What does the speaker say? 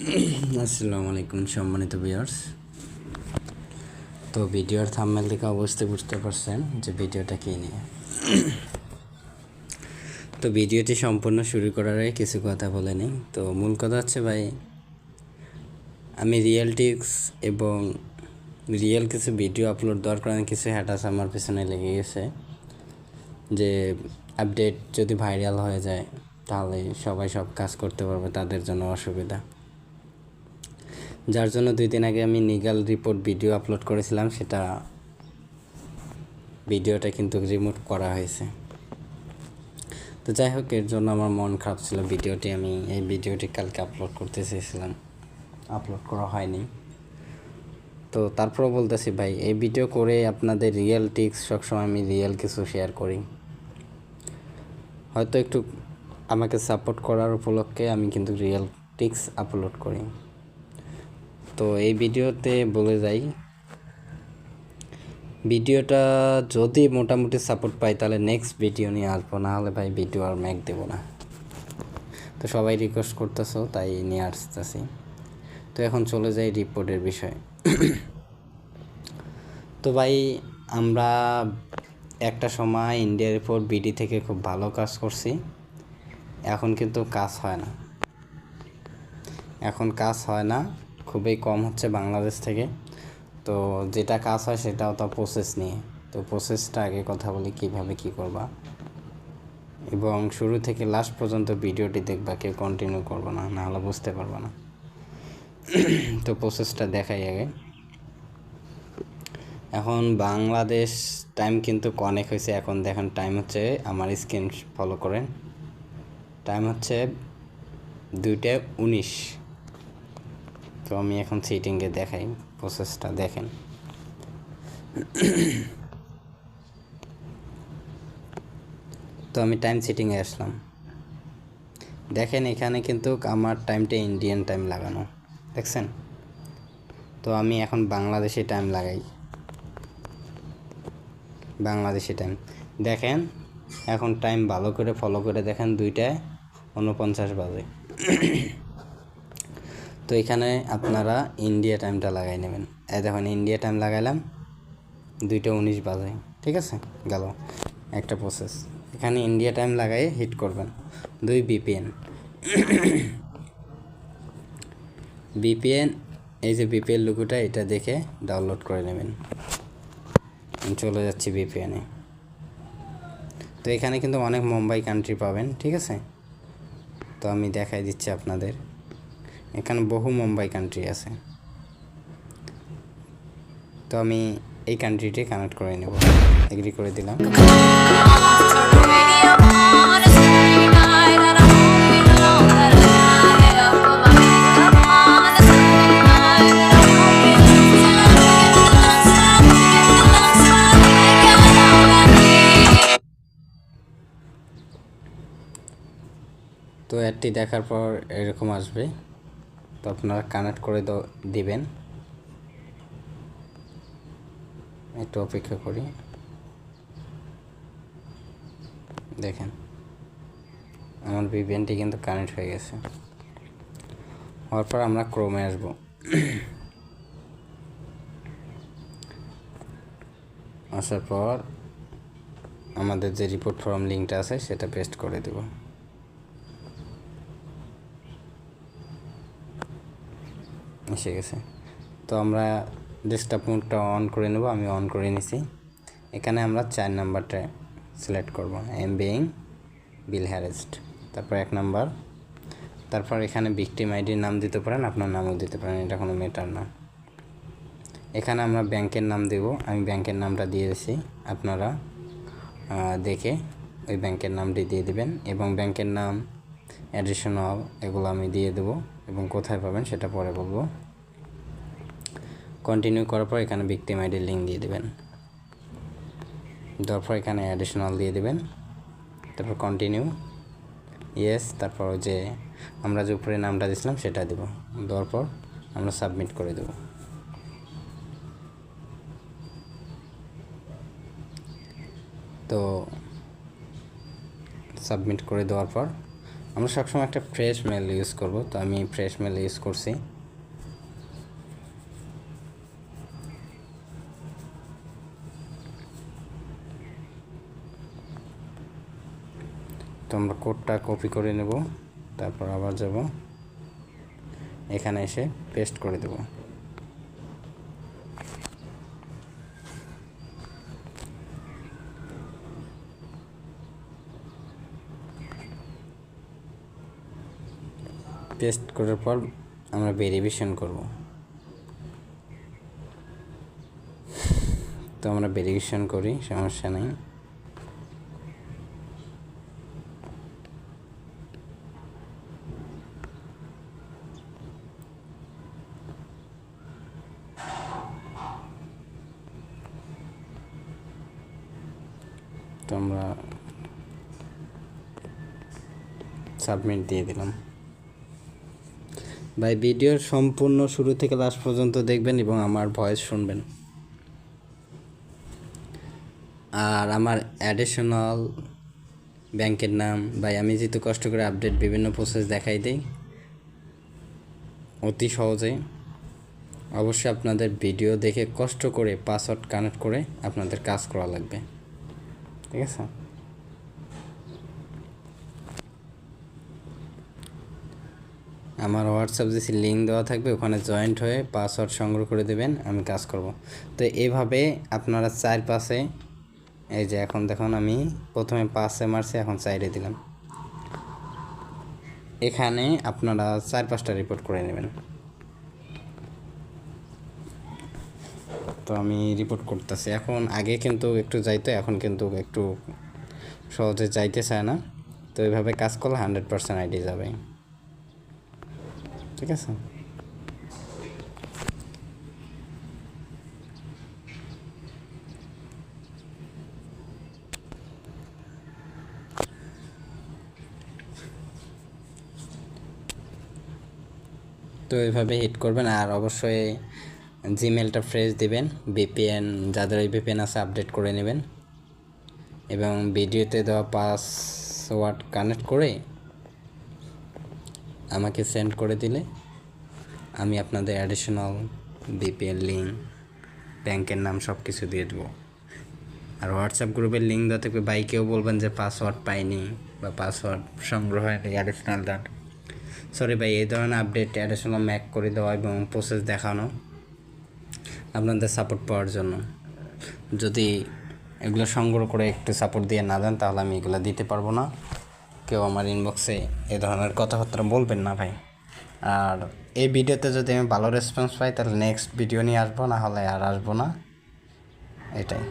আসসালামু আলাইকুম সম্মানিত ভিউয়ার্স। তো ভিডিওর থাম্বনেল থেকে অবশ্যই বুঝতে পারছেন যে ভিডিওটা কী নিয়ে। তো ভিডিওটি সম্পূর্ণ শুরু করার আগে কিছু কথা বলে নিই। তো মূল কথা হচ্ছে ভাই, আমি রিয়েল টিক্স এবং রিয়েল কিছু ভিডিও আপলোড দেওয়ার কারণে কিছু হ্যাটাস আমার পেছনে লেগে গেছে যে আপডেট যদি ভাইরাল হয়ে যায় তাহলে সবাই সব কাজ করতে পারবে, তাদের জন্য অসুবিধা। যার জন্য 2 দিন আগে আমি লিগ্যাল রিপোর্ট ভিডিও আপলোড করেছিলাম, সেটা ভিডিওটা কিন্তু রিমুভ করা হয়েছে। তো যাই হোক, এর জন্য আমার মন খারাপ ছিল। এই ভিডিওটি কালকে আপলোড করতে চেয়েছিলাম, আপলোড করা হয়নি। তো তারপরও বলতেছি ভাই, এই ভিডিও করে আপনাদের রিয়েল টিক্স সবসময় আমি রিয়েল কিছু শেয়ার করি। হয়তো একটু আমাকে সাপোর্ট করার উপলক্ষে আমি কিন্তু রিয়েল টিক্স আপলোড করি। তো এই ভিডিওতে বলে যাই, ভিডিওটা যদি মোটামুটি সাপোর্ট পাই তাহলে নেক্সট ভিডিও নিয়ে আসবো, না হলে ভাই ভিডিও আর ম্যাক দেবো না। তো সবাই রিকোয়েস্ট করতেছো তাই নিয়ে আসতেছি। তো এখন চলে যাই রিপোর্টের বিষয়ে। তো ভাই, আমরা একটা সময় ইন্ডিয়া রিপোর্ট বিডি থেকে খুব ভালো কাজ করছি। এখন কিন্তু কাজ হয় না, খুবই কম হচ্ছে বাংলাদেশ থেকে। তো যেটা কাজ হয় সেটাও তো প্রসেস নিয়ে। তো প্রসেসটা আগে কথা বলি, কীভাবে কী করবা, এবং শুরু থেকে লাস্ট পর্যন্ত ভিডিওটি দেখবা, কেউ কন্টিনিউ করবো না, নাহলে বুঝতে পারবো না। তো প্রসেসটা দেখাই আগে। এখন বাংলাদেশ টাইম কিন্তু অনেক হয়েছে। এখন দেখেন টাইম হচ্ছে, আমার স্ক্রিন ফলো করেন, টাইম হচ্ছে 2টা 19। তো আমি এখন সিটিংয়ে দেখাই, প্রসেসটা দেখেন। তো আমি টাইম সেটিংয়ে আসলাম, দেখেন এখানে কিন্তু আমার টাইমটা ইন্ডিয়ান টাইম লাগানো, দেখছেন? তো আমি এখন বাংলাদেশি টাইম লাগাই, বাংলাদেশি টাইম দেখেন। এখন টাইম ভালো করে ফলো করে দেখেন, 2টা 49 বাজে। তো এখানে আপনারা ইন্ডিয়া টাইমটা লাগাই নেবেন। এই দেখুন ইন্ডিয়া টাইম লাগাইলাম, 2টা 19 বাজে, ঠিক আছে? গেল একটা প্রসেস। এখানে ইন্ডিয়া টাইম লাগাই হিট করবেন। 2 VPN, এই যে VPN লোগোটা, এটা দেখে ডাউনলোড করে নেবেন। চলে যাচ্ছি VPN-এ। তো এখানে কিন্তু অনেক মুম্বাই কান্ট্রি পাবেন, ঠিক আছে? তো আমি দেখাই দিচ্ছি আপনাদের, এখানে বহু মুম্বাই কান্ট্রি আছে। তো আমি এই কান্ট্রিটি কানেক্ট করে নেব, এগ্রি করে দিলাম। তো অ্যাডটি দেখার পর এরকম আসবে। তো আপনারা কানেক্ট করে দিবেন। একটু অপেক্ষা করি, দেখেন আমার VPN-টি কিন্তু কানেক্ট হয়ে গেছে। হওয়ার পর আমরা ক্রোমে আসবো। আসার পর আমাদের যে রিপোর্ট ফর্ম লিঙ্কটা আছে সেটা পেস্ট করে দেব। এসে গেছে। তো আমরা ডেস্কটপ মোডটা অন করে নেব, আমি অন করে নিছি। এখানে আমরা 4 নাম্বারটা সিলেক্ট করব, বিইং বিল হ্যারাসড, তারপর 1 নাম্বার। তারপর এখানে ভিকটিম আইডির নাম দিতে পারেন, আপনার নামও দিতে পারেন, এটা কোনো ম্যাটার না। এখানে আমরা ব্যাংকের নাম দেব, আমি ব্যাংকের নামটা দিয়ে দিয়েছি, আপনারা দেখে ওই ব্যাংকের নামটি দিয়ে দিবেন। এবং ব্যাংকের নাম, অ্যাডিশনাল, এগুলো আমি দিয়ে দেব, এবং কোথায় পাবেন সেটা পরে বলবো। কন্টিনিউ করার পর এখানে ভিকটিম আইডির লিঙ্ক দিয়ে দেবেন, তারপর এখানে অ্যাডিশনাল দিয়ে দেবেন, তারপর কন্টিনিউ, ইয়েস, তারপর যে আমরা যে উপরে নামটা দিয়েছিলাম সেটা দেব, দেওয়ার পর আমরা সাবমিট করে দেব। তো সাবমিট করে দেওয়ার পর আমরা সবসময় একটা ফ্রেশ মেল ইউজ করব, তো আমি ফ্রেশ মেল ইউজ করছি। তো আমরা কোডটা কপি করে নেব, তারপর আবার যাব এখানে এসে পেস্ট করে দেব। পেস্ট করার পর আমরা ভেরিফিকেশন করব। তো আমরা ভেরিফিকেশন করি, সমস্যা নেই। তো আমরা সাবমিট দিয়ে দিলাম। ভাই ভিডিওর সম্পূর্ণ শুরু থেকে লাস্ট পর্যন্ত দেখবেন এবং আমার ভয়েস শুনবেন। আর আমার অ্যাডিশনাল ব্যাংকের নাম, ভাই আমি যেহেতু কষ্ট করে আপডেট বিভিন্ন প্রসেস দেখাই দিই অতি সহজে, অবশ্যই আপনাদের ভিডিও দেখে কষ্ট করে পাসওয়ার্ড কানেক্ট করে আপনাদের কাজ করা লাগবে, ঠিক আছে? আমার হোয়াটসঅ্যাপ যে লিঙ্ক দেওয়া থাকবে ওখানে জয়েন্ট হয়ে পাসওয়ার্ড সংগ্রহ করে দেবেন, আমি কাজ করব। তো এইভাবে আপনারা 4-5-এ, এই যে এখন দেখুন আমি প্রথমে 5-এ মারছি, এখন 4-এ দিলাম। এখানে আপনারা 4-5টা রিপোর্ট করে নেবেন। তো আমি রিপোর্ট করতেছি এখন। আগে কিন্তু একটু যাইতো, এখন কিন্তু একটু সহজে যাইতে চায় না। তো এইভাবে কাজ করলে 100% আইডি যাবে, ঠিক আছে? তো এইভাবে হিট করবেন। আর অবশ্যই জিমেলটা ফ্রেশ দিবেন, ভিপিএন যাদের এই ভিপিএন আছে আপডেট করে নেবেন, এবং ভিডিওতে দেওয়া পাসওয়ার্ড কানেক্ট করে আমাকে সেন্ড করে দিলে আমি আপনাদের অ্যাডিশনাল ভিপিএন লিঙ্ক, ব্যাংকের নাম সব কিছু দিয়ে দেবো। আর হোয়াটসঅ্যাপ গ্রুপের লিঙ্ক দেওয়া থাকবে, বাইকেও বলবেন যে পাসওয়ার্ড পাইনি বা পাসওয়ার্ড সংগ্রহ হয়নি, অ্যাডিশনাল ডাটা, সরি ভাই, এই ধরনের আপডেট অ্যাডিশনাল ম্যাক করে দেওয়া এবং প্রসেস দেখানো আপনাদের সাপোর্ট পাওয়ার জন্য। যদি এগুলো সংগ্রহ করে একটু সাপোর্ট দিয়ে না দেন তাহলে আমি এগুলো দিতে পারবো না। কেউ আমার ইনবক্সে এ ধরনের কথাবার্তা বলবেন না ভাই। আর এই ভিডিওতে যদি আমি ভালো রেসপন্স পাই তাহলে নেক্সট ভিডিও নিয়ে আসবো, না হলে আর আসবো না, এটাই।